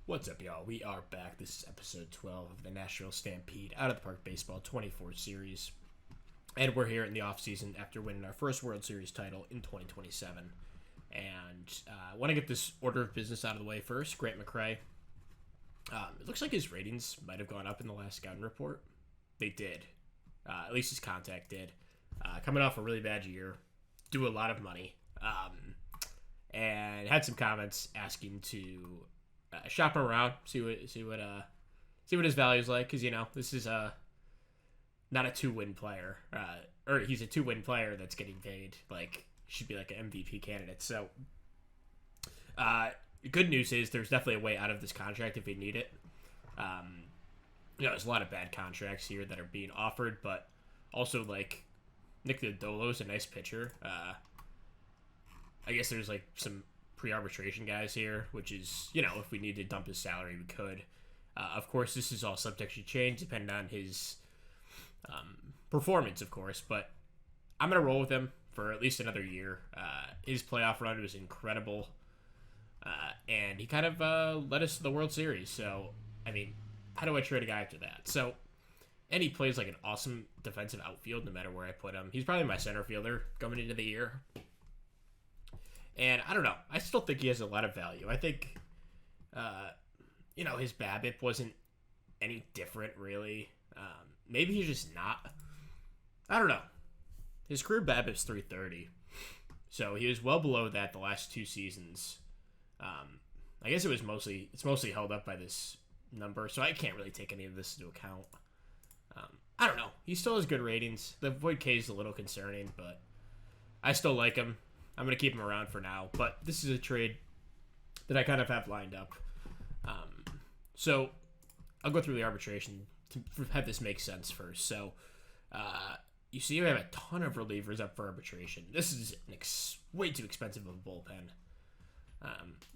What's up, y'all? We are back. This is episode 12 of the Nashville Stampede Out of the Park Baseball 24 series. And we're here in the offseason after winning our first World Series title in 2027. And I want to get this order of business out of the way first. Grant McCray. It looks like his ratings might have gone up in the last scouting report. They did. At least his contact did. Coming off a really bad year. Due a lot of money. And had some comments asking to shop him around, see what his value is like, because this is not a 2-win player, or he's a 2-win player that's getting paid should be like an MVP candidate. So, good news is there's definitely a way out of this contract if we need it. There's a lot of bad contracts here that are being offered, but also Nick Lodolo's a nice pitcher. I guess there's some pre-arbitration guys here, which is, if we need to dump his salary, we could. Of course, this is all subject to change depending on his performance, of course, but I'm going to roll with him for at least another year. His playoff run was incredible, and he kind of led us to the World Series. So, how do I trade a guy after that? So, and he plays like an awesome defensive outfield no matter where I put him. He's probably my center fielder going into the year. And I don't know. I still think he has a lot of value. I think, his BABIP wasn't any different, really. Maybe he's just not. I don't know. His career BABIP's 330. So he was well below that the last 2 seasons. I guess it's mostly held up by this number, so I can't really take any of this into account. I don't know. He still has good ratings. The Void K is a little concerning, but I still like him. I'm going to keep him around for now, but this is a trade that I kind of have lined up. So I'll go through the arbitration to have this make sense first. So you see we have a ton of relievers up for arbitration. This is way too expensive of a bullpen.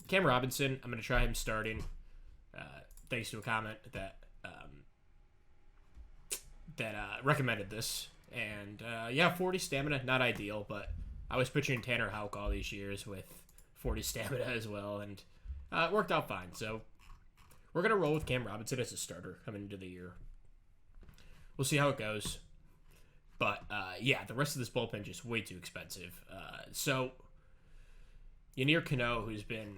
Cam Robinson, I'm going to try him starting thanks to a comment that recommended this. And 40 stamina, not ideal, but I was pitching Tanner Houck all these years with 40 stamina as well, and it worked out fine. So we're going to roll with Cam Robinson as a starter coming into the year. We'll see how it goes. But, the rest of this bullpen just way too expensive. So Yennier Cano, who's been,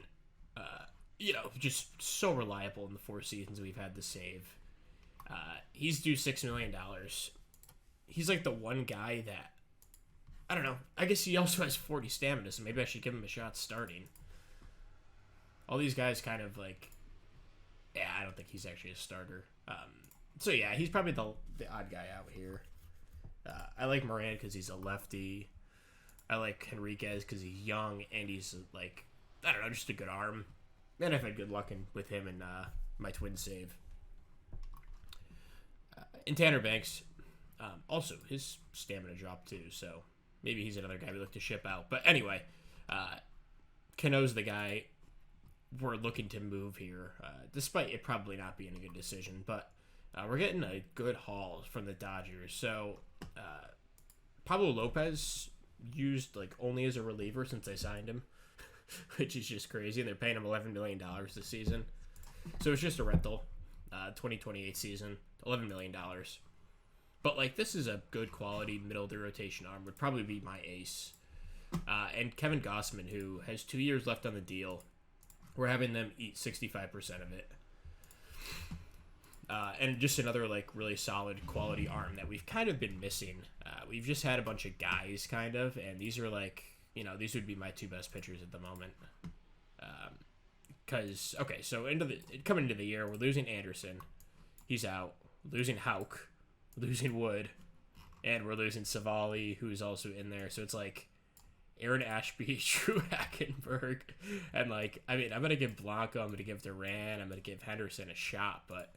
just so reliable in the 4 seasons we've had to save, he's due $6 million. He's like the one guy that, I don't know. I guess he also has 40 stamina, so maybe I should give him a shot starting. All these guys kind of I don't think he's actually a starter. He's probably the odd guy out here. I like Moran because he's a lefty. I like Henriquez because he's young and he's just a good arm. And I've had good luck with him in my twin save. And Tanner Banks, also his stamina dropped too, so maybe he's another guy we look to ship out. But anyway, Cano's the guy we're looking to move here, despite it probably not being a good decision. But we're getting a good haul from the Dodgers. So Pablo Lopez used only as a reliever since they signed him, which is just crazy. And they're paying him $11 million this season. So it's just a rental, 2028 season, $11 million. But, this is a good quality middle of the rotation arm. Would probably be my ace. And Kevin Gossman, who has 2 years left on the deal. We're having them eat 65% of it. And just another, really solid quality arm that we've kind of been missing. We've just had a bunch of guys, kind of. And these are, these would be my 2 best pitchers at the moment. So coming into the year, we're losing Anderson. He's out. We're losing Houck. Losing Wood, and we're losing Savali, who's also in there. So it's Aaron Ashby, Drew Hackenberg, and I'm gonna give Blanco, I'm gonna give Duran, I'm gonna give Henderson a shot, but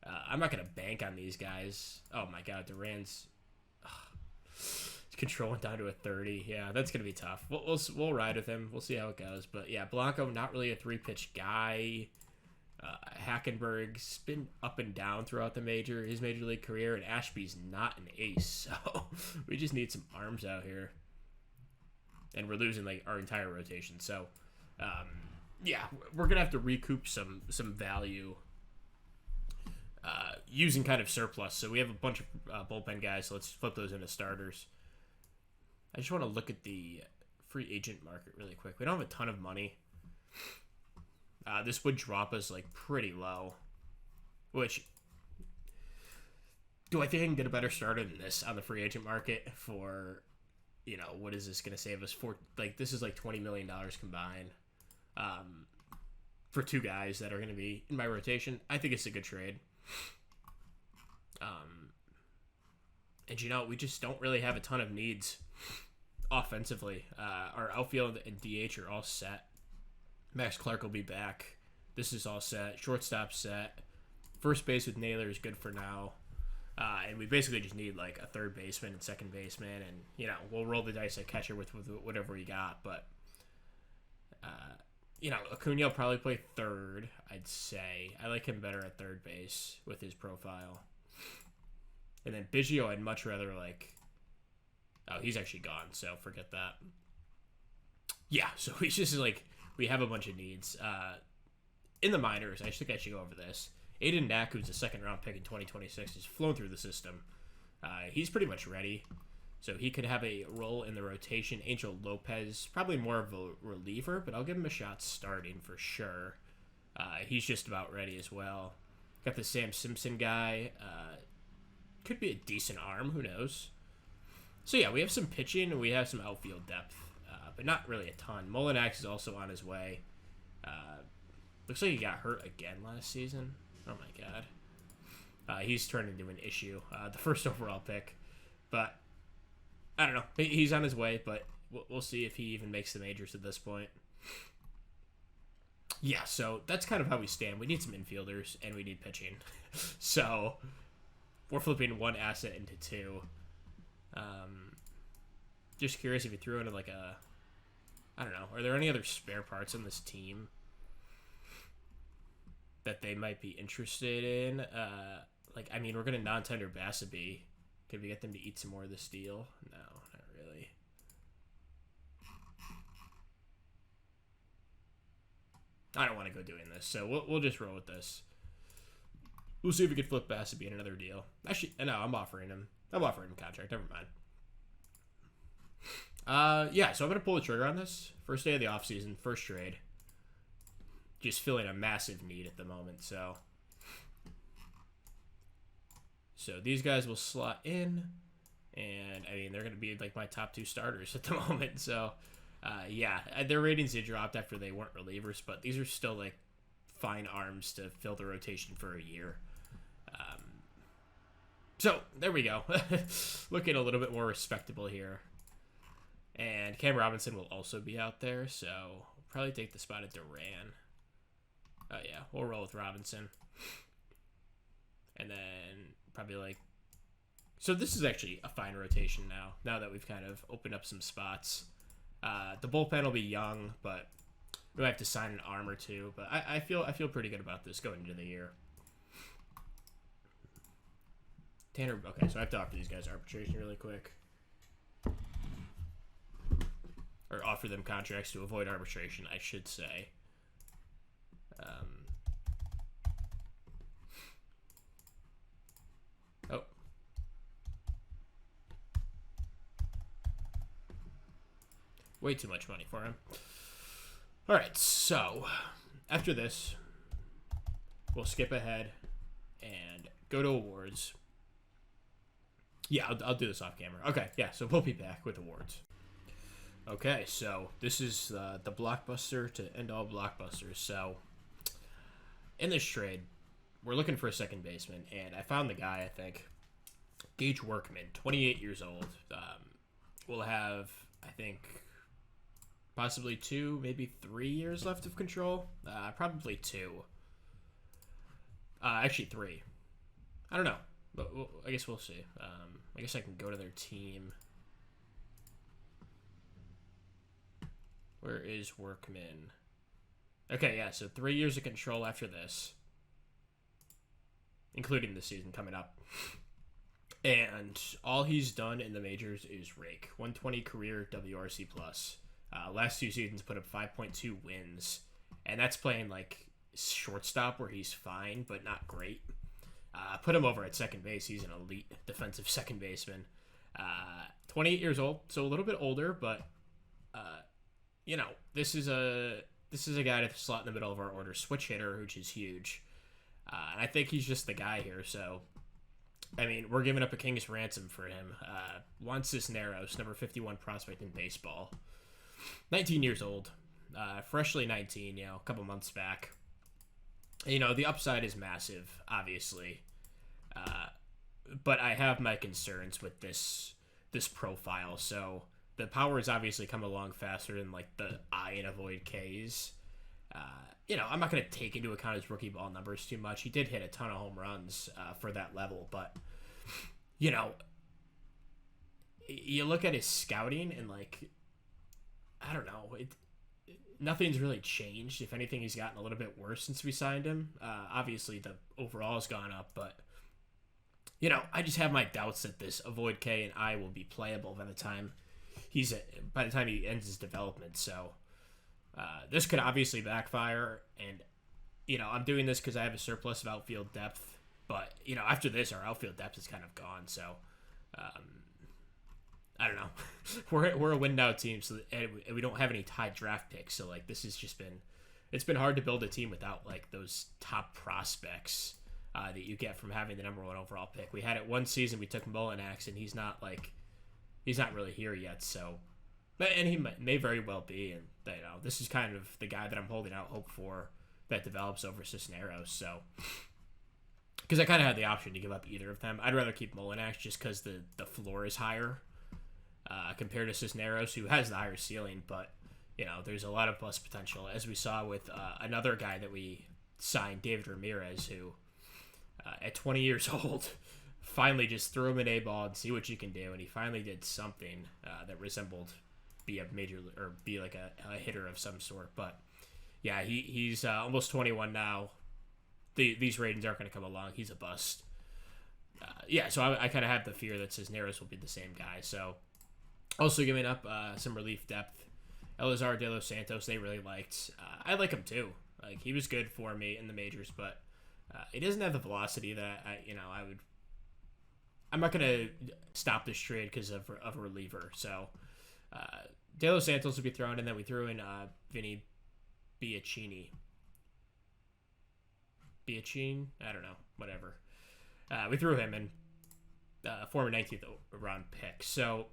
I'm not gonna bank on these guys. Oh my God, Duran's controlling down to a 30. Yeah, that's gonna be tough. We'll ride with him. We'll see how it goes. But yeah, Blanco, not really a 3-pitch guy. Hackenberg's been up and down throughout his major league career, and Ashby's not an ace, so we just need some arms out here. And we're losing our entire rotation. So yeah, we're gonna have to recoup some value using kind of surplus. So we have a bunch of bullpen guys. So let's flip those into starters. I just want to look at the free agent market really quick. We don't have a ton of money. This would drop us like pretty low. Which, do I think I can get a better starter than this on the free agent market for, what is this going to save us for? Like, this is like $20 million combined for two guys that are going to be in my rotation. I think it's a good trade. And we just don't really have a ton of needs offensively. Our outfield and DH are all set. Max Clark will be back. This is all set. Shortstop set. First base with Naylor is good for now. And we basically just need like a third baseman and second baseman, and we'll roll the dice at catcher with whatever we got. But Acuna will probably play third. I'd say I like him better at third base with his profile. And then Biggio, I'd much rather like. Oh, he's actually gone, so forget that. Yeah, so he's just like we have a bunch of needs. In the minors, I think I should go over this. Aiden Knack, who's a second-round pick in 2026, has flown through the system. He's pretty much ready, so he could have a role in the rotation. Angel Lopez, probably more of a reliever, but I'll give him a shot starting for sure. He's just about ready as well. Got the Sam Simpson guy. Could be a decent arm, who knows? So yeah, we have some pitching and we have some outfield depth, but not really a ton. Molinax is also on his way. Looks like he got hurt again last season. Oh my god. He's turned into an issue. The first overall pick. But, I don't know. He's on his way, but we'll see if he even makes the majors at this point. Yeah, so that's kind of how we stand. We need some infielders, and we need pitching. So, we're flipping one asset into two. Just curious if you threw into like a... I don't know. Are there any other spare parts on this team that they might be interested in? We're going to non-tender Basabe. Could we get them to eat some more of this deal? No, not really. I don't want to go doing this, so we'll just roll with this. We'll see if we can flip Basabe in another deal. Actually, no, I'm offering him a contract. Never mind. So I'm going to pull the trigger on this. First day of the offseason, first trade. Just feeling a massive need at the moment, so these guys will slot in, and they're going to be like my top two starters at the moment. So their ratings did dropped after they weren't relievers, but these are still like fine arms to fill the rotation for a year. So there we go. Looking a little bit more respectable here. And Cam Robinson will also be out there, so we'll probably take the spot at Duran. Oh yeah, we'll roll with Robinson. And then probably so this is actually a fine rotation now that we've kind of opened up some spots. The bullpen will be young, but we might have to sign an arm or two. But I feel pretty good about this going into the year. Tanner, okay, so I have to offer these guys arbitration really quick. Or offer them contracts to avoid arbitration, I should say. Way too much money for him. Alright, so after this, we'll skip ahead and go to awards. Yeah, I'll do this off camera. Okay, yeah, so we'll be back with awards. Okay, so this is the blockbuster to end all blockbusters. So in this trade, we're looking for a second baseman, and I found the guy, I think. Gage Workman, 28 years old. We'll have, I think, possibly 2, maybe 3 years left of control. Probably 2. Actually 3. I don't know, but I guess we'll see. I guess I can go to their team. Where is Workman? Okay, yeah, so 3 years of control after this, including the season coming up. And all he's done in the majors is rake. 120 career WRC+. Last 2 seasons put up 5.2 wins and that's playing like shortstop where he's fine but not great. Put him over at second base. He's an elite defensive second baseman. 28 years old, so a little bit older, but this is a guy to slot in the middle of our order, switch hitter, which is huge. And I think he's just the guy here. So, I mean, we're giving up a king's ransom for him. Juan Cisneros, number 51 prospect in baseball, 19 years old, freshly 19. A couple months back. The upside is massive, obviously. But I have my concerns with this profile. So the power has obviously come along faster than like the I and avoid Ks. I'm not going to take into account his rookie ball numbers too much. He did hit a ton of home runs for that level, but you look at his scouting and like, I don't know, nothing's really changed. If anything, he's gotten a little bit worse since we signed him. Obviously, the overall has gone up, but I just have my doubts that this avoid K and I will be playable by the time he ends his development. So this could obviously backfire, and I'm doing this because I have a surplus of outfield depth. But after this, our outfield depth is kind of gone. So I don't know. we're a win now team, so and we don't have any tied draft picks. So like this has just been hard to build a team without like those top prospects that you get from having the number 1 overall pick. We had it one season. We took Mullinax, and he's not really here yet. So, and he may very well be. And this is kind of the guy that I'm holding out hope for that develops over Cisneros. So, because I kind of had the option to give up either of them. I'd rather keep Mullinax just because the floor is higher compared to Cisneros, who has the higher ceiling. But there's a lot of plus potential, as we saw with another guy that we signed, David Ramirez, who at 20 years old, finally just throw him an A ball and see what you can do. And he finally did something that resembled be a major or be like a hitter of some sort. But yeah, he's almost 21 now. These ratings aren't going to come along. He's a bust. So I kind of have the fear that Cisneros will be the same guy. So also giving up some relief depth. Elizar De Los Santos, they really liked. I like him too. Like he was good for me in the majors, but he doesn't have the velocity that I would. I'm not gonna stop this trade because of a reliever. So De Los Santos will be thrown, and then we threw in Vinny Biachini. I don't know, whatever. We threw him in, former 19th round pick. So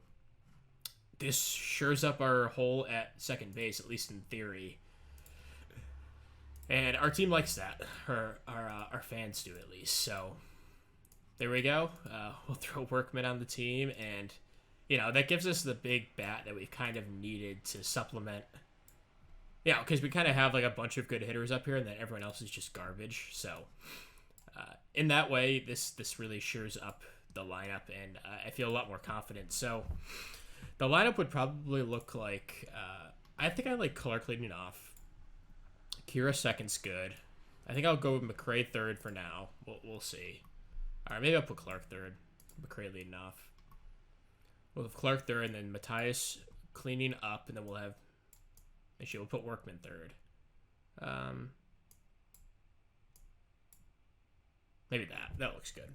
this shores up our hole at second base, at least in theory. And our team likes that. Our fans do, at least. So there we go. We'll throw Workman on the team, and that gives us the big bat that we kind of needed to supplement. Because we kind of have like a bunch of good hitters up here, and then everyone else is just garbage. So in that way, this really shores up the lineup, and I feel a lot more confident. So the lineup would probably look like I think I like Clark leading off. Kira second's good. I think I'll go with McRae third for now. We'll see. All right, maybe I'll put Clark third. McRae leading off. We'll have Clark third, and then Matthias cleaning up, and then we'll have. Actually, we'll put Workman third. Maybe that looks good.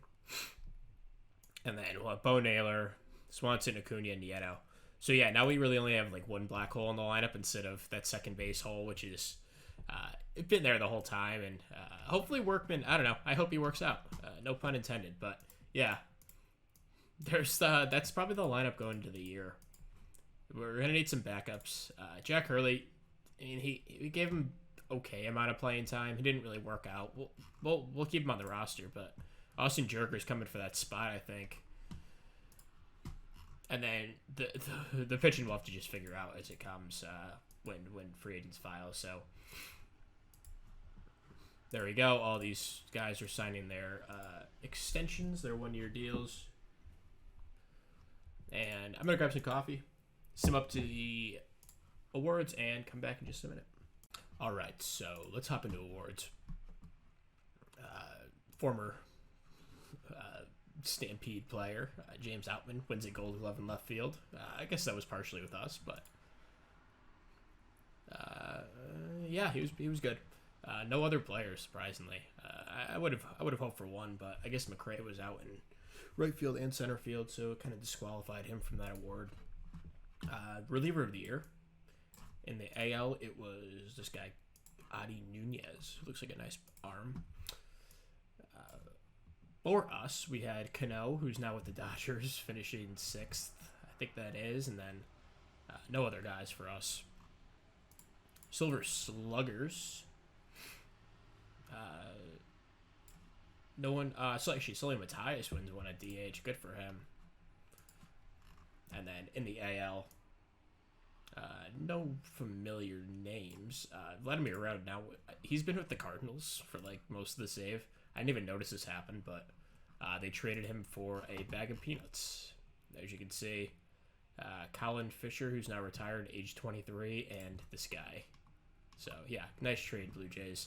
And then we'll have Bo Naylor, Swanson, Acuna, and Nieto. So yeah, now we really only have like one black hole in the lineup instead of that second base hole, which is it's been there the whole time. And hopefully Workman, I don't know, I hope he works out. No pun intended, but yeah, that's probably the lineup going into the year. We're gonna need some backups. Jack Hurley, I mean, we gave him okay amount of playing time. He didn't really work out. We'll keep him on the roster, but Austin Jerker's coming for that spot, I think. And then the pitching we'll have to just figure out as it comes when free agents file. So there we go. All these guys are signing their extensions, their 1-year deals. And I'm gonna grab some coffee, sim up to the awards, and come back in just a minute. All right, so let's hop into awards. Former Stampede player James Outman wins a Gold Glove in left field. I guess that was partially with us, but Yeah, he was good. No other players, surprisingly. I would have hoped for one, but I guess McRae was out in right field and center field, so it kind of disqualified him from that award. Reliever of the year in the AL, it was this guy, Adi Nunez. Looks like a nice arm. For us, we had Cano, who's now with the Dodgers, finishing 6th. I think that is, and then no other guys for us. Silver Sluggers. No one. So actually, Sully Matthias wins one at DH. Good for him. And then in the AL, no familiar names. Vladimir Guerrero now, he's been with the Cardinals for like most of the save. I didn't even notice this happen, but they traded him for a bag of peanuts. As you can see, Colin Fisher, who's now retired, age 23, and this guy. So yeah, nice trade, Blue Jays.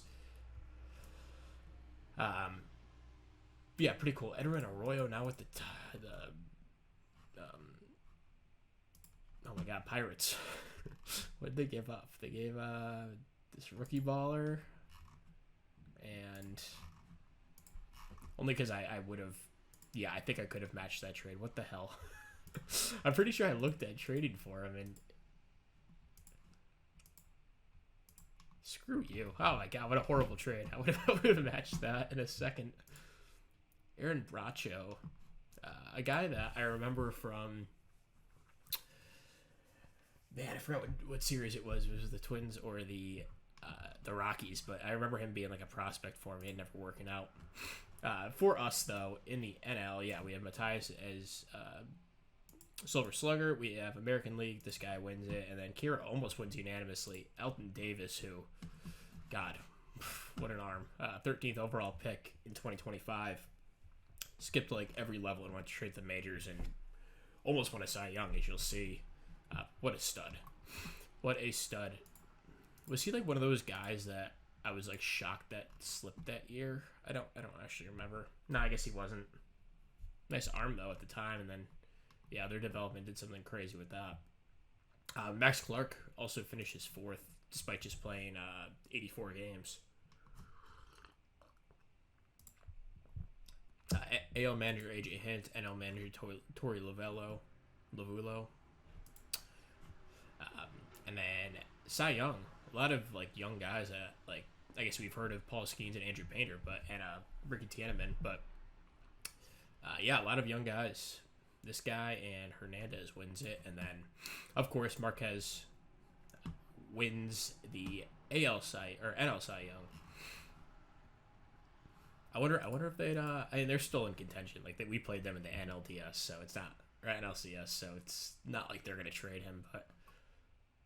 Yeah, pretty cool. Edwin Arroyo now with the oh my god, Pirates. What did they give up? They gave this rookie baller, and only because I would have, yeah, I think I could have matched that trade. What the hell? I'm pretty sure I looked at trading for him, and screw you. Oh my god, what a horrible trade. I would have matched that in a second. Aaron Bracho, a guy that I remember from, man, I forgot what series it was. It was the Twins or the Rockies, but I remember him being like a prospect for me and never working out. For us, though, in the NL, yeah, we have Matthias as Silver Slugger. We have American League. This guy wins it. And then Kira almost wins unanimously. Elton Davis, who, God, what an arm. 13th overall pick in 2025. Skipped like every level and went straight to the majors and almost won a Cy Young, as you'll see. What a stud. What a stud. Was he like one of those guys that I was like shocked that slipped that year? I don't actually remember. No, I guess he wasn't. Nice arm though at the time, and then yeah, their development did something crazy with that. Max Clark also finishes 4th despite just playing 84 games. AL manager AJ Hint, NL manager Torey Lavulo. And then Cy Young, a lot of like young guys that like I guess we've heard of Paul Skeens and Andrew Painter, and Ricky Tiedemann, but yeah, a lot of young guys. This guy and Hernandez wins it, and then of course Marquez wins the NL Cy Young. I wonder if they'd. I mean, they're still in contention. Like we played them in the NLDS, so it's not or NLCS, so it's not like they're gonna trade him. But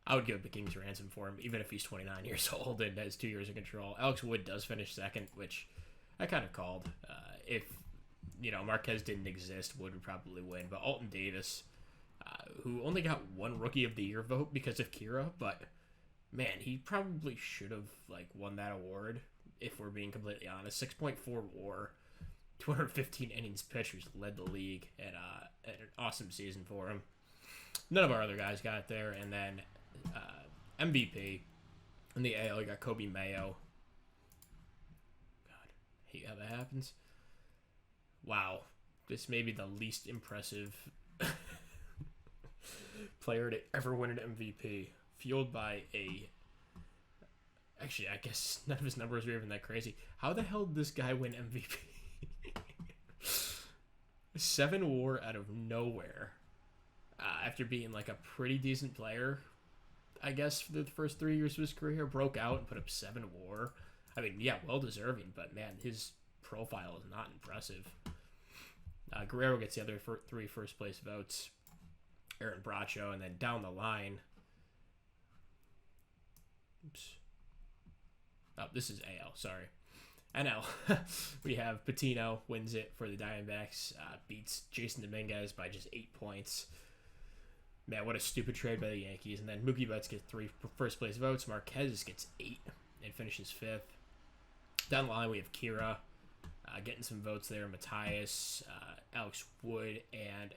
I would give the Kings ransom for him, even if he's 29 years old and has 2 years of control. Alex Wood does finish 2nd, which I kind of called. If Marquez didn't exist, Wood would probably win. But Alton Davis, who only got one Rookie of the Year vote because of Kira, but man, he probably should have like won that award. If we're being completely honest, 6.4 WAR, 215 innings pitched, which led the league, and an awesome season for him. None of our other guys got it there, and then MVP in the AL, you got Kobe Mayo. God, I hate how that happens. Wow, this may be the least impressive player to ever win an MVP, fueled by a. Actually, I guess none of his numbers are even that crazy. How the hell did this guy win MVP? 7 WAR out of nowhere. After being like a pretty decent player, I guess, for the first 3 years of his career, broke out and put up 7 WAR. I mean, yeah, well deserving, but man, his profile is not impressive. Guerrero gets the other 3 first place votes. Aaron Bracho, and then down the line. Oops. Oh, this is AL, sorry. NL. We have Patino wins it for the Diamondbacks, beats Jason Dominguez by just 8 points. Man, what a stupid trade by the Yankees. And then Mookie Betts gets 3 first place votes. Marquez gets 8 and finishes 5th. Down the line, we have Kira getting some votes there. Matthias, Alex Wood, and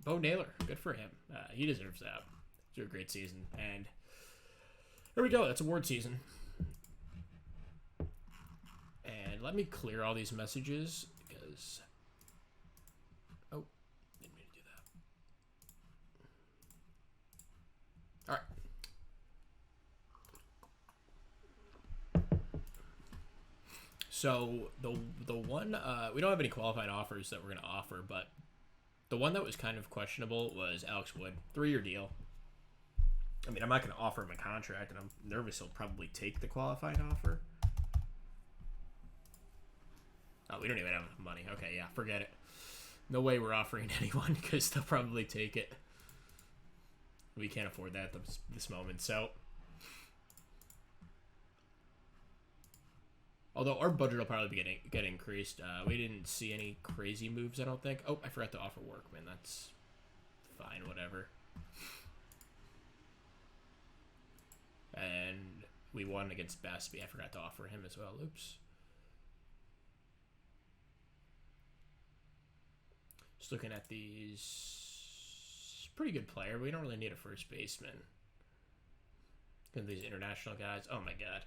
Bo Naylor. Good for him. He deserves that. It's a great season. And Here we go. That's award season. And let me clear all these messages because... Oh, didn't mean to do that. All right. So the one we don't have any qualified offers that we're gonna offer, but the one that was kind of questionable was Alex Wood, 3-year deal. I mean, I'm not gonna offer him a contract, and I'm nervous he'll probably take the qualified offer. Oh, we don't even have enough money. Okay, yeah, forget it. No way we're offering anyone because they'll probably take it. We can't afford that at this moment. So, although our budget will probably be get increased, we didn't see any crazy moves, I don't think. Oh, I forgot to offer Workman. That's fine, whatever. And we won against Bassby. I forgot to offer him as well. Oops. Just looking at these, pretty good player. We don't really need a first baseman. Look at these international guys. Oh my god.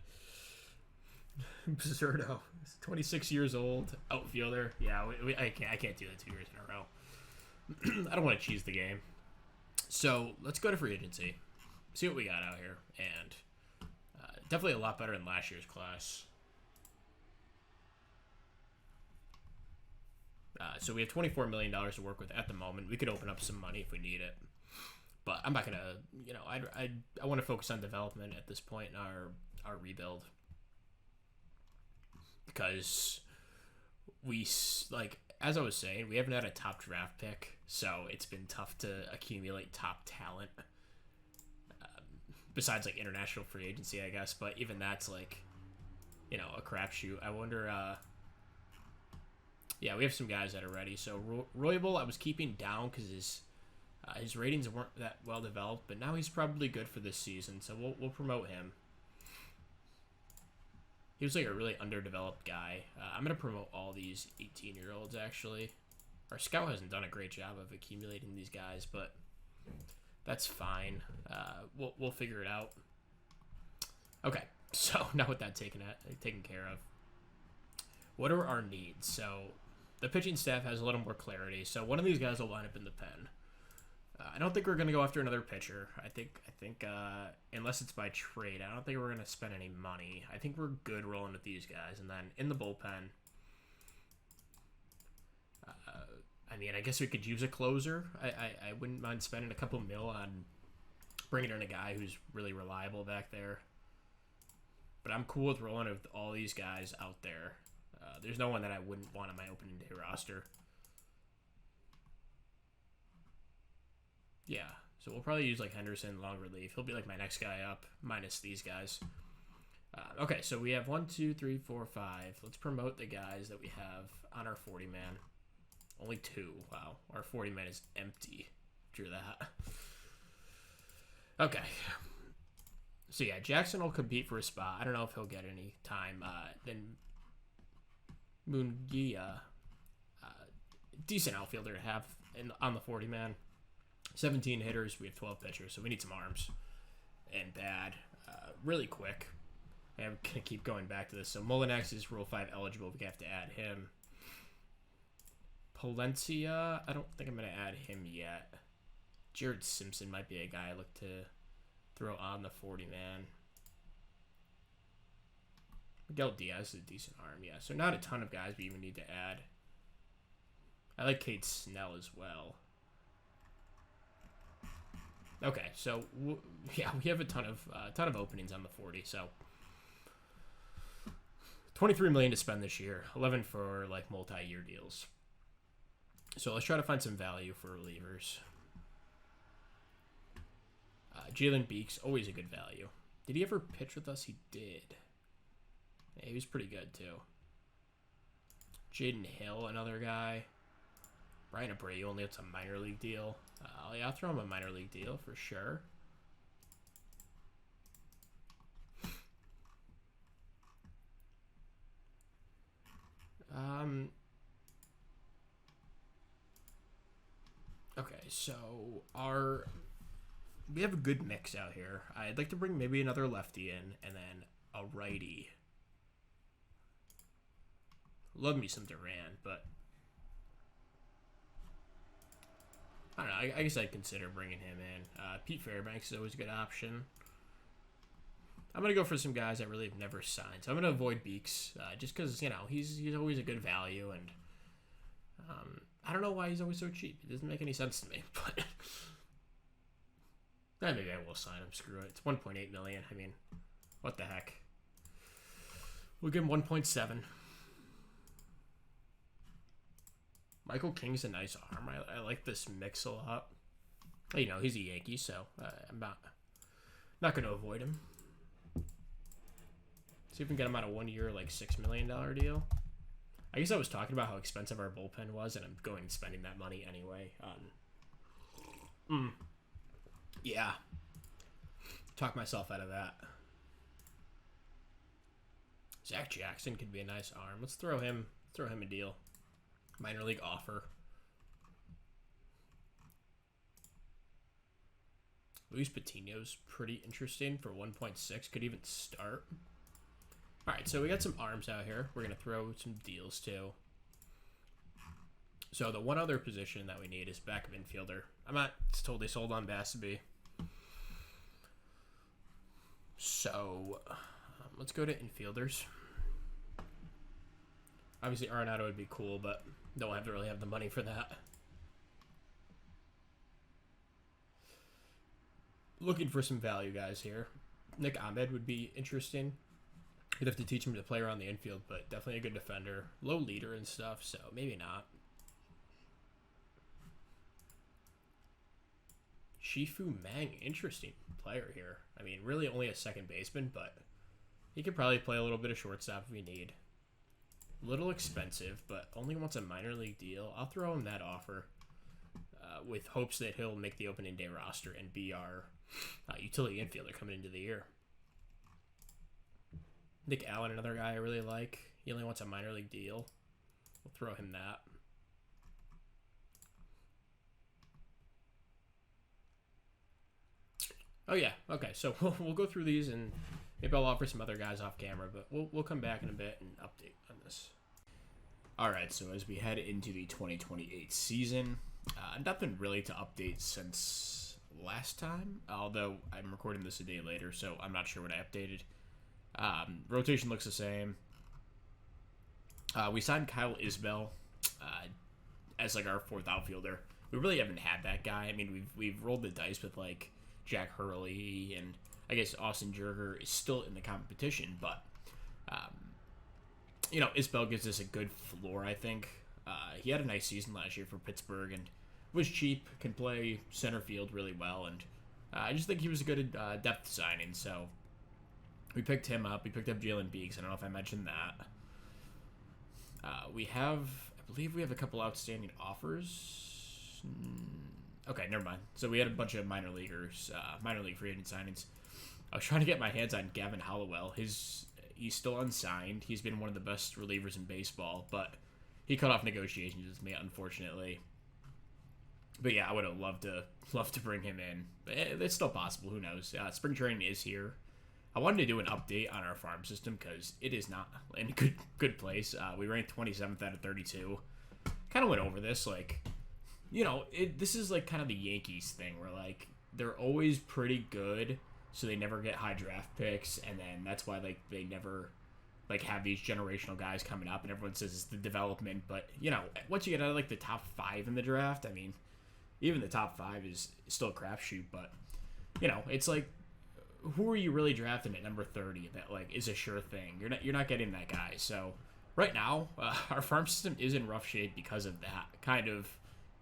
Bizerto, 26 years old, outfielder. Yeah, I can't do that 2 years in a row. I don't want to cheese the game. So let's go to free agency. See what we got out here, and definitely a lot better than last year's class. So we have $24 million to work with at the moment. We could open up some money if we need it. But I'm not going to, you know, I want to focus on development at this point in our rebuild. Because we, like, as I was saying, we haven't had a top draft pick. So it's been tough to accumulate top talent. Besides, like, international free agency, I guess. But even that's, like, you know, a crapshoot. I wonder, yeah, we have some guys that are ready. So Royable, I was keeping down because his ratings weren't that well developed, but now he's probably good for this season. So we'll promote him. He was like a really underdeveloped guy. I'm gonna promote all these 18-year-olds actually. Our scout hasn't done a great job of accumulating these guys, but that's fine. We'll figure it out. Okay, so now with that taken care of, what are our needs? So the pitching staff has a little more clarity. So one of these guys will line up in the pen. I don't think we're going to go after another pitcher. I think unless it's by trade, I don't think we're going to spend any money. I think we're good rolling with these guys. And then in the bullpen, I mean, I guess we could use a closer. I wouldn't mind spending a couple mil on bringing in a guy who's really reliable back there. But I'm cool with rolling with all these guys out there. There's no one that I wouldn't want on my opening day roster. Yeah, so we'll probably use like Henderson, long relief. He'll be like my next guy up, minus these guys. Okay, so we have 1, 2, 3, 4, 5. Let's promote the guys that we have on our 40-man. Only 2. Wow, our 40-man is empty. Drew that. Okay. So yeah, Jackson will compete for a spot. I don't know if he'll get any time. Then Mungia, decent outfielder to have on the 40-man. 17 hitters, we have 12 pitchers, so we need some arms. And bad. Really quick. I'm going to keep going back to this. So Molinex is Rule 5 eligible. We have to add him. Palencia, I don't think I'm going to add him yet. Jared Simpson might be a guy I look to throw on the 40-man. Miguel Diaz is a decent arm, yeah. So not a ton of guys we even need to add. I like Kate Snell as well. Okay, so yeah, we have a ton of openings on the 40. So $23 million to spend this year, 11 for like multi-year deals. So let's try to find some value for relievers. Jalen Beeks, always a good value. Did he ever pitch with us? He did. Yeah, he was pretty good too. Jaden Hill, another guy. Brian Abreu, only it's a minor league deal. Yeah, I'll throw him a minor league deal for sure. Okay, so our we have a good mix out here. I'd like to bring maybe another lefty in and then a righty. Love me some Duran, but I don't know. I guess I'd consider bringing him in. Pete Fairbanks is always a good option. I'm going to go for some guys that really have never signed. So I'm going to avoid Beeks just because, you know, he's always a good value. And I don't know why he's always so cheap. It doesn't make any sense to me. But maybe I will sign him. Screw it. It's $1.8 million. I mean, what the heck? We'll give him 1.7. Michael King's a nice arm. I like this mix a lot. You know, he's a Yankee, so I'm not going to avoid him. See if we can get him on a 1 year, like $6 million deal. I guess I was talking about how expensive our bullpen was, and I'm going and spending that money anyway. Yeah. Talk myself out of that. Zach Jackson could be a nice arm. Let's throw him a deal. Minor league offer. Luis Patino's pretty interesting for 1.6. Could even start. All right, so we got some arms out here. We're going to throw some deals too. So the one other position that we need is backup infielder. I'm not totally sold on Basabe. So let's go to infielders. Obviously, Arenado would be cool, but don't have to really have the money for that. Looking for some value guys here. Nick Ahmed would be interesting. You'd have to teach him to play around the infield, but definitely a good defender. Low leader and stuff, so maybe not. Shifu Mang, interesting player here. I mean, really only a second baseman, but he could probably play a little bit of shortstop if we need. Little expensive, but only wants a minor league deal. I'll throw him that offer with hopes that he'll make the opening day roster and be our utility infielder coming into the year. Nick Allen, another guy I really like. He only wants a minor league deal. We'll throw him that. Oh yeah, okay. So we'll go through these and maybe I'll offer some other guys off camera, but we'll come back in a bit and update on this. All right, so as we head into the 2028 season, nothing really to update since last time, although I'm recording this a day later, so I'm not sure what I updated. Rotation looks the same. We signed Kyle Isbell as like our fourth outfielder. We really haven't had that guy. I mean, we've rolled the dice with like Jack Hurley, and I guess Austin Jerger is still in the competition, but you know, Isbell gives us a good floor, I think. He had a nice season last year for Pittsburgh and was cheap, can play center field really well, and I just think he was a good depth signing, so we picked him up. We picked up Jalen Beeks. I don't know if I mentioned that. I believe we have a couple outstanding offers. Okay, never mind. So we had a bunch of minor leaguers, minor league free agent signings. I was trying to get my hands on Gavin Hollowell. He's still unsigned. He's been one of the best relievers in baseball, but he cut off negotiations with me, unfortunately. But yeah, I would have loved to bring him in. But it's still possible. Who knows? Spring training is here. I wanted to do an update on our farm system because it is not in a good place. We ranked 27th out of 32. Kind of went over this, like, you know, this is like kind of the Yankees thing where like they're always pretty good, so they never get high draft picks, and then that's why like they never like have these generational guys coming up, and everyone says it's the development. But you know, once you get out of like the top 5 in the draft, I mean, even the top 5 is still a crapshoot. But you know, it's like, who are you really drafting at number 30 that like is a sure thing? You're not getting that guy. So right now, our farm system is in rough shape because of that. Kind of,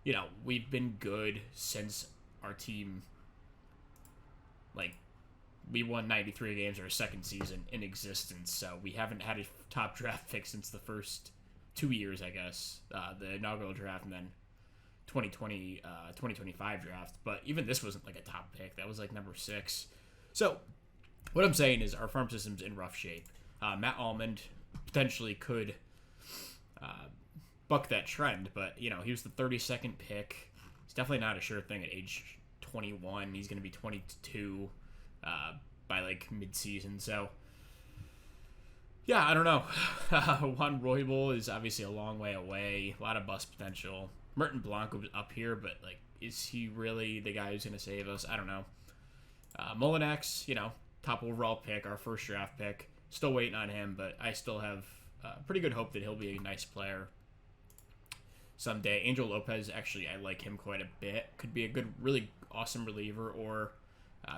you know, we've been good since our team, like, we won 93 games our second season in existence. So we haven't had a top draft pick since the first 2 years, I guess, the inaugural draft and then 2025 draft. But even this wasn't like a top pick. That was like number 6. So, what I'm saying is our farm system's in rough shape. Matt Almond potentially could buck that trend, but, you know, he was the 32nd pick. He's definitely not a sure thing at age 21. He's going to be 22 by like mid-season. So, yeah, I don't know. Juan Roybal is obviously a long way away. A lot of bust potential. Merton Blanco was up here, but like, is he really the guy who's going to save us? I don't know. Molinex, top overall pick, our first draft pick. Still waiting on him, but I still have pretty good hope that he'll be a nice player someday. Angel Lopez, actually, I like him quite a bit. Could be a good, really awesome reliever, or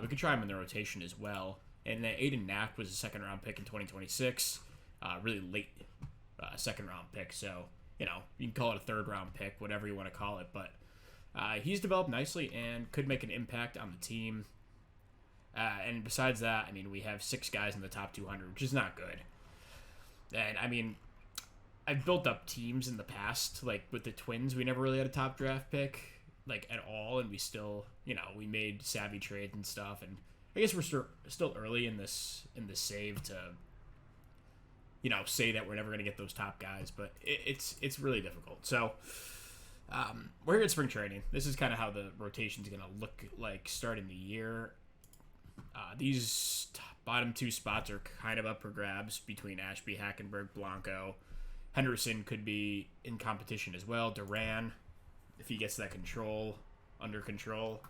we could try him in the rotation as well. And then Aiden Knapp was a second-round pick in 2026. Really late second-round pick, so, you can call it a third-round pick, whatever you want to call it. But he's developed nicely and could make an impact on the team. And besides that, we have 6 guys in the top 200, which is not good. And, I've built up teams in the past, like with the Twins. We never really had a top draft pick, like, at all, and we still, we made savvy trades and stuff. And I guess we're still early in this save to, say that we're never going to get those top guys, but it's really difficult. So, we're here at spring training. This is kind of how the rotation's going to look like starting the year. These bottom 2 spots are kind of up for grabs between Ashby, Hackenberg, Blanco. Henderson could be in competition as well. Duran, if he gets that under control.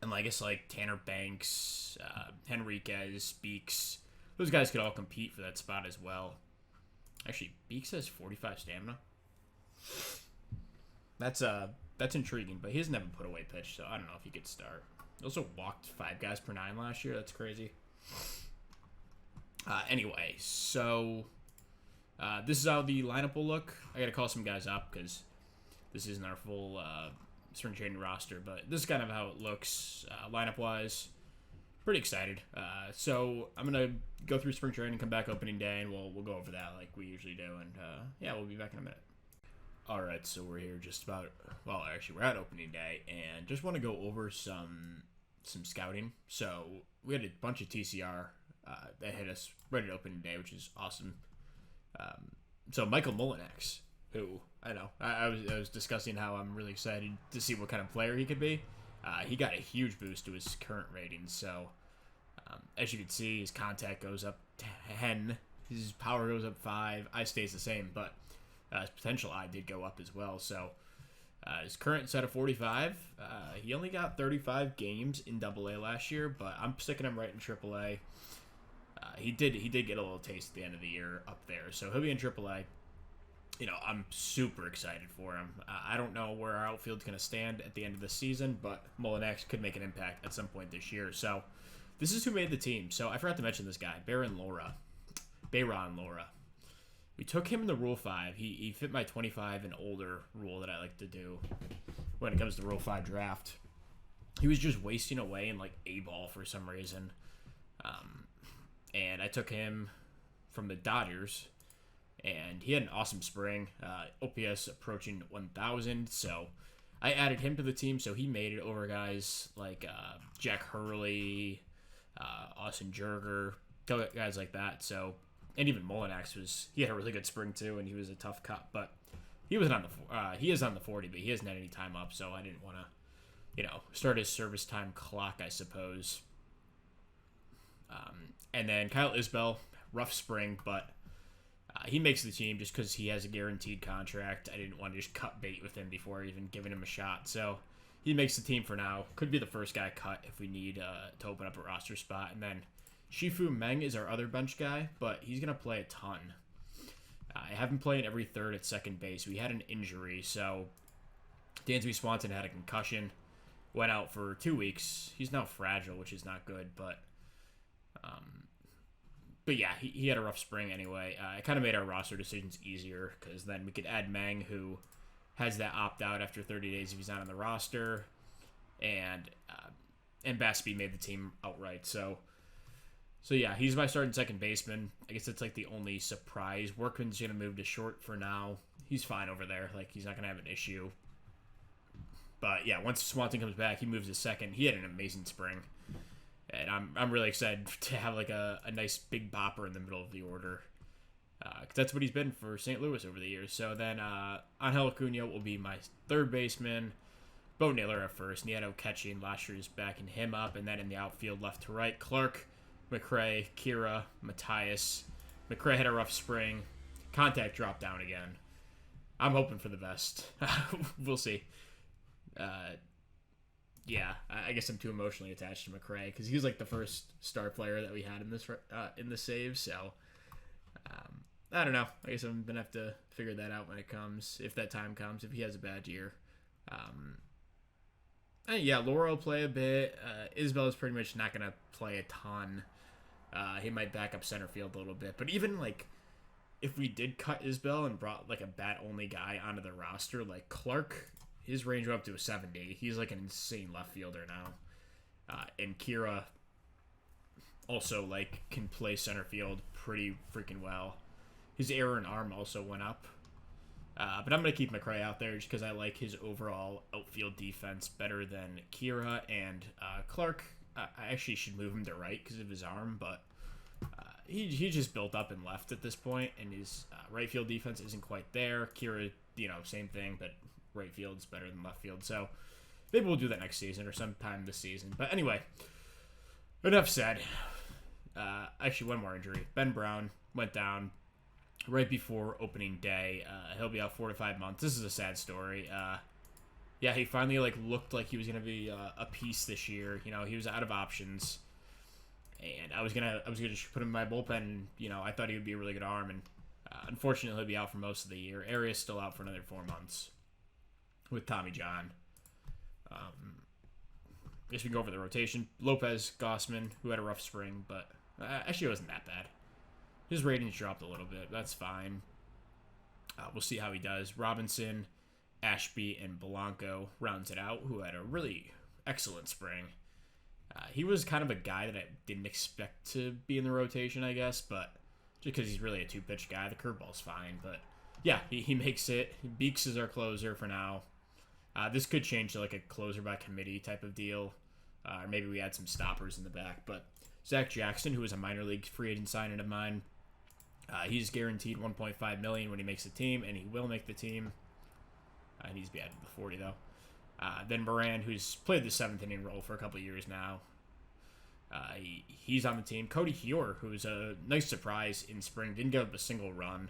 And I guess like Tanner Banks, Henriquez, Beeks. Those guys could all compete for that spot as well. Actually, Beeks has 45 stamina. That's intriguing, but he hasn't ever put away pitch, so I don't know if he could start. He also walked 5 guys per 9 last year. That's crazy. Anyway, so this is how the lineup will look. I got to call some guys up because this isn't our full spring training roster, but this is kind of how it looks lineup-wise. Pretty excited. So I'm going to go through spring training, come back opening day, and we'll go over that like we usually do. And, we'll be back in a minute. All right, so we're here we're at opening day, and just want to go over some scouting. So we had a bunch of TCR that hit us right at opening day, which is awesome. So Michael Molinex, who I know I was discussing how I'm really excited to see what kind of player he could be. He got a huge boost to his current ratings. So as you can see, his contact goes up 10, his power goes up 5. I stays the same, but his potential I did go up as well. So his current set of 45, he only got 35 games in AA last year, but I'm sticking him right in AAA. He did get a little taste at the end of the year up there, so he'll be in AAA. I'm super excited for him. I don't know where our outfield's going to stand at the end of the season, but Molinex could make an impact at some point this year. So this is who made the team. So I forgot to mention this guy, Bayron Lora. We took him in the Rule 5. He fit my 25 and older rule that I like to do when it comes to Rule 5 draft. He was just wasting away in like A-ball for some reason. And I took him from the Dodgers, and he had an awesome spring. OPS approaching 1,000, so I added him to the team, so he made it over guys like Jack Hurley, Austin Jerger, guys like that. So, and even Molinex he had a really good spring too, and he was a tough cut, but he is on the 40, but he hasn't had any time up, so I didn't want to, start his service time clock, I suppose. And then Kyle Isbell, rough spring, but he makes the team just because he has a guaranteed contract. I didn't want to just cut bait with him before even giving him a shot. So he makes the team for now. Could be the first guy cut if we need to open up a roster spot. And then Shifu Meng is our other bench guy, but he's going to play a ton. I have him playing every third at second base. We had an injury, so Dansby Swanson had a concussion, went out for 2 weeks. He's now fragile, which is not good, but yeah, he had a rough spring anyway. It kind of made our roster decisions easier because then we could add Meng, who has that opt-out after 30 days if he's not on the roster, and Bassby made the team outright. So yeah, he's my starting second baseman. I guess that's like the only surprise. Workman's going to move to short for now. He's fine over there. Like, he's not going to have an issue. But yeah, once Swanson comes back, he moves to second. He had an amazing spring. And I'm really excited to have like a nice big bopper in the middle of the order. Because that's what he's been for St. Louis over the years. So then Angel Acuna will be my third baseman. Bo Naylor at first. Nieto catching last year's backing him up. And then in the outfield, left to right, Clark, McRae, Kira, Matthias. McRae had a rough spring. Contact dropped down again. I'm hoping for the best. We'll see. Yeah, I guess I'm too emotionally attached to McRae because he was like the first star player that we had in the save. So I don't know. I guess I'm gonna have to figure that out when it comes, if that time comes. If he has a bad year, yeah, Laura will play a bit. Isbell is pretty much not gonna play a ton. He might back up center field a little bit, but even like if we did cut Isbell and brought like a bat only guy onto the roster, like Clark. His range went up to a 70. He's like an insane left fielder now. And Kira also like can play center field pretty freaking well. His error and arm also went up. But I'm going to keep McRae out there just because I like his overall outfield defense better than Kira and Clark. I actually should move him to right because of his arm, but he just built up and left at this point, and his right field defense isn't quite there. Kira, same thing, but right field's better than left field. So maybe we'll do that next season or sometime this season. But anyway, enough said. Actually, one more injury. Ben Brown went down right before opening day. He'll be out 4 to 5 months. This is a sad story. Yeah, he finally looked like he was gonna be a piece this year. He was out of options, and I was gonna just put him in my bullpen. I thought he would be a really good arm, and unfortunately he'll be out for most of the year. Arias still out for another 4 months with Tommy John. I guess we can go over the rotation. Lopez, Gossman, who had a rough spring, but actually it wasn't that bad. His ratings dropped a little bit. That's fine. We'll see how he does. Robinson, Ashby, and Blanco rounds it out, who had a really excellent spring. He was kind of a guy that I didn't expect to be in the rotation, I guess, but just because he's really a two-pitch guy, the curveball's fine. But yeah, he makes it. Beeks is our closer for now. This could change to like a closer by committee type of deal. Or maybe we add some stoppers in the back. But Zach Jackson, who is a minor league free agent signing of mine, he's guaranteed $1.5 million when he makes the team, and he will make the team. He needs to be added to the 40, though. Then Moran, who's played the 7th inning role for a couple of years now. He's on the team. Cody Hewer, who's a nice surprise in spring, didn't give up a single run.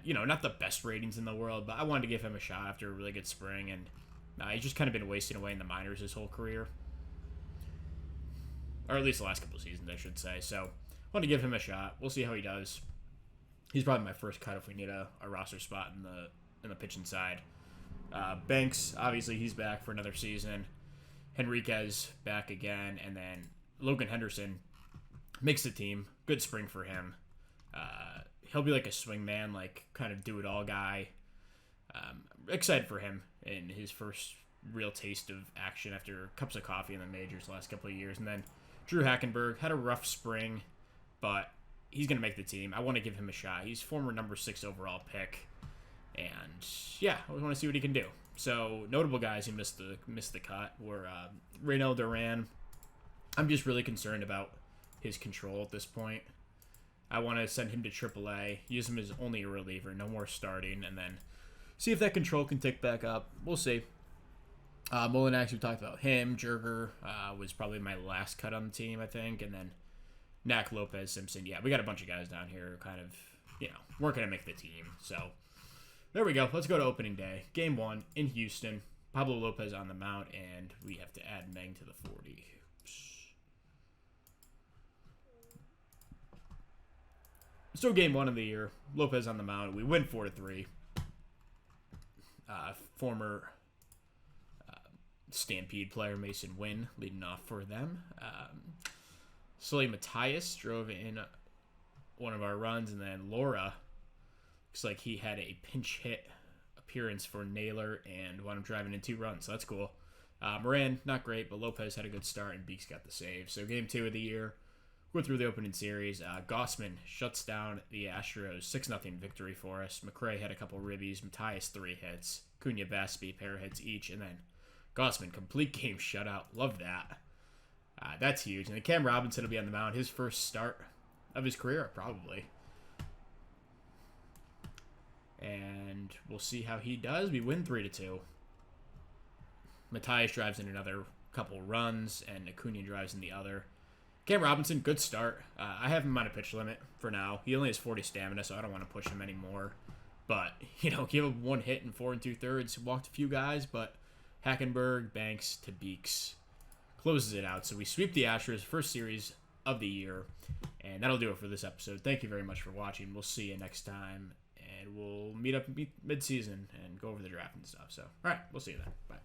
Not the best ratings in the world, but I wanted to give him a shot after a really good spring, and he's just kind of been wasting away in the minors his whole career. Or at least the last couple of seasons, I should say. So, I want to give him a shot. We'll see how he does. He's probably my first cut if we need a roster spot in the pitching side. Banks, obviously, he's back for another season. Henriquez back again, and then Logan Henderson makes the team. Good spring for him. He'll be like a swingman, like kind of do-it-all guy. Excited for him in his first real taste of action after cups of coffee in the majors the last couple of years. And then Drew Hackenberg had a rough spring, but he's going to make the team. I want to give him a shot. He's former number 6 overall pick. And yeah, I want to see what he can do. So notable guys who missed the cut were Reynel Duran. I'm just really concerned about his control at this point. I want to send him to AAA, use him as only a reliever, no more starting, and then see if that control can tick back up. We'll see. Molinex, we talked about him. Jerger was probably my last cut on the team, I think. And then Knack, Lopez, Simpson. Yeah, we got a bunch of guys down here who kind of, weren't going to make the team. So there we go. Let's go to opening day. Game 1 in Houston. Pablo Lopez on the mound, and we have to add Meng to the 40. So game 1 of the year, Lopez on the mound. We win 4-3. Former Stampede player Mason Wynn leading off for them. Sully Matthias drove in one of our runs, and then Laura looks like he had a pinch hit appearance for Naylor and wound up driving in 2 runs, so that's cool. Moran, not great, but Lopez had a good start, and Beeks got the save. So game 2 of the year. Go through the opening series. Gossman shuts down the Astros 6-0 victory for us. McRae had a couple ribbies. Matthias 3 hits. Cunha, Baspi, pair hits each. And then Gossman, complete game shutout. Love that. That's huge. And then Cam Robinson will be on the mound. His first start of his career, probably. And we'll see how he does. We win 3-2. Matthias drives in another couple runs, and Acuna drives in the other. Cam Robinson, good start. I have him on a pitch limit for now. He only has 40 stamina, so I don't want to push him anymore. But, give him 1 hit in 4 2/3. Walked a few guys, but Hackenberg, Banks to Beeks closes it out. So we sweep the Astros, first series of the year. And that'll do it for this episode. Thank you very much for watching. We'll see you next time. And we'll meet up mid-season and go over the draft and stuff. So, all right, we'll see you then. Bye.